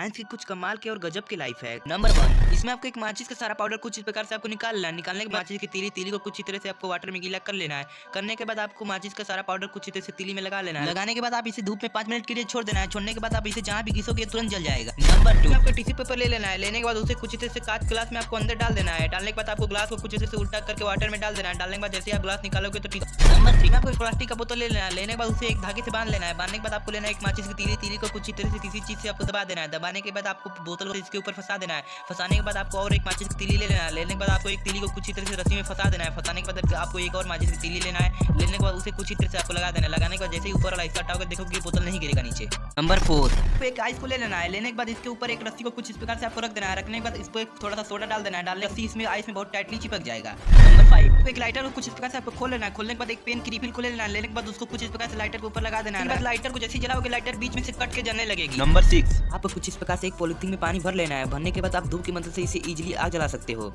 Science की कुछ कमाल के और गजब की लाइफ है। नंबर 1, इसमें आपको एक माचिस का सारा पाउडर कुछ इस प्रकार से आपको निकालना है। निकालने के बाद माचिस की तीली को कुछ इस तरह से आपको वाटर में गीला कर लेना है। करने के बाद आपको माचिस का सारा पाउडर कुछ इस तरह से तीली में लगा लेना है। लगाने के बाद आप इसे धूप में 5 मिनट के लिए छोड़ देना है। छोड़ने के बाद आप इसे जहाँ भी घिसोगे तुरंत जल जाएगा। नंबर 2, आपको टिश्यू पेपर ले लेना है। लेने के बाद उसे कुछ इस तरह से कांच ग्लास में आपको अंदर डाल देना है। डालने के बाद आपको ग्लास को कुछ इस तरह से उल्टा करके वाटर में डाल देना है। डालने के बाद जैसे आप ग्लास निकालोगे तो नंबर 3, आपको एक प्लास्टिक का बोतल ले लेना है। लेने के बाद उसे एक धागे से बांध लेना है। बांधने के बाद आपको लेना है एक माचिस की तीली को कुछ इस तरह से किसी चीज से आपको दबा देना है। दबाने के बाद आपको बोतल को इसके ऊपर फंसा देना है। फंसाने के बाद आपको और एक माचिस की तीली ले लेना है। लेने के बाद आपको एक तीली को कुछ इस तरह से रस्सी में फंसा देना है। फंसाने के बाद आपको एक और माचिस की तीली लेना है। लेने के बाद उसे कुछ इस तरह से आपको लगा देना है। लगाने के बाद जैसे ही ऊपर वाला हिस्सा हटाओगे देखोगे ये बोतल नहीं गिरेगा नीचे। नंबर 4, एक आइस को ले लेना है। लेने के बाद इसके ऊपर एक रस्सी को कुछ इस प्रकार से आपको रख देना है। रखने के बाद इस पर थोड़ा सा सोडा डाल देना है। डालने से इसमें आइस में बहुत टाइटली चिपक जाएगा। नंबर 5, एक लाइटर को कुछ इस प्रकार से आपको खोल लेना है। खोलने के बाद एक पेन की रिफिल को ले लेना है। लेने के बाद उसको कुछ इस प्रकार से लाइटर के ऊपर लगा देना है। लाइटर को जैसे ही जलाओगे लाइटर बीच में से कट के जलने लगेगी। नंबर 6, आपको कुछ इस प्रकार से एक पॉलिथीन में पानी भर लेना है। भरने के बाद आप धूप की मदद से इसे इजीली आग जला सकते हो।